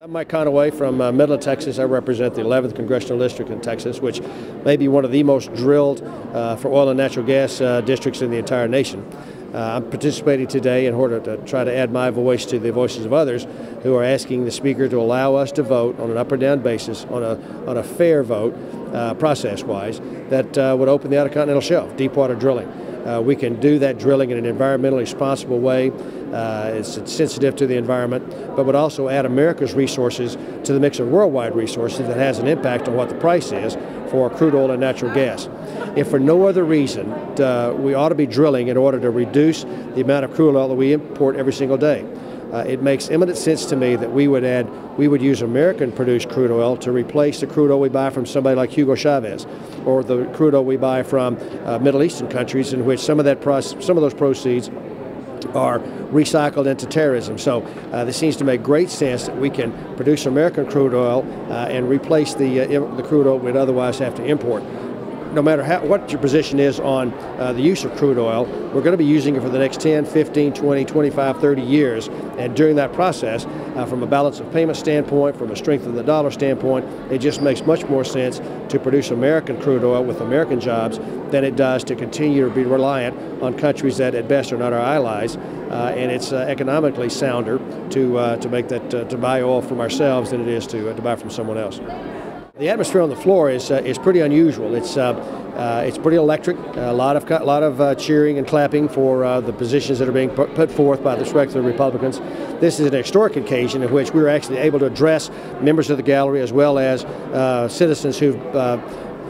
I'm Mike Conaway from Midland, Texas. I represent the 11th Congressional District in Texas, which may be one of the most drilled for oil and natural gas districts in the entire nation. I'm participating today in order to try to add my voice to the voices of others who are asking the Speaker to allow us to vote on an up or down basis on a fair vote, process-wise, that would open the Outer Continental Shelf, deepwater drilling. We can do that drilling in an environmentally responsible way. It's sensitive to the environment, but would also add America's resources to the mix of worldwide resources that has an impact on what the price is for crude oil and natural gas. If for no other reason, we ought to be drilling in order to reduce the amount of crude oil that we import every single day. It makes eminent sense to me that we would use American-produced crude oil to replace the crude oil we buy from somebody like Hugo Chavez, or the crude oil we buy from Middle Eastern countries, in which some of those proceeds are recycled into terrorism. So this seems to make great sense that we can produce American crude oil and replace the crude oil we'd otherwise have to import. No matter what your position is on the use of crude oil, we're going to be using it for the next 10, 15, 20, 25, 30 years. And during that process, from a balance of payment standpoint, from a strength of the dollar standpoint, it just makes much more sense to produce American crude oil with American jobs than it does to continue to be reliant on countries that at best are not our allies. And it's economically sounder to buy oil from ourselves than it is to buy from someone else. The atmosphere on the floor is pretty unusual. It's pretty electric. A lot of cheering and clapping for the positions that are being put forth by the respective Republicans. This is an historic occasion in which we were actually able to address members of the gallery as well as citizens who've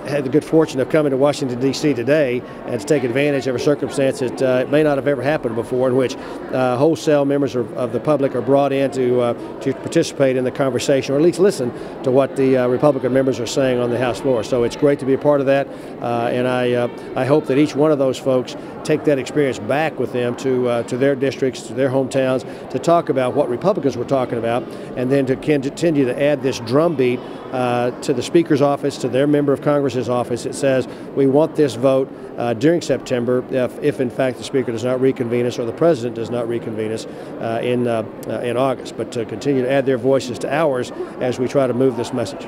had the good fortune of coming to Washington, D.C. today and to take advantage of a circumstance that may not have ever happened before, in which wholesale members of the public are brought in to participate in the conversation, or at least listen to what the Republican members are saying on the House floor. So it's great to be a part of that, and I hope that each one of those folks take that experience back with them to their districts, to their hometowns, to talk about what Republicans were talking about, and then to continue to add this drumbeat to the Speaker's office, to their member of Congress's office. It says we want this vote during September if in fact the Speaker does not reconvene us or the President does not reconvene us in August, but to continue to add their voices to ours as we try to move this message.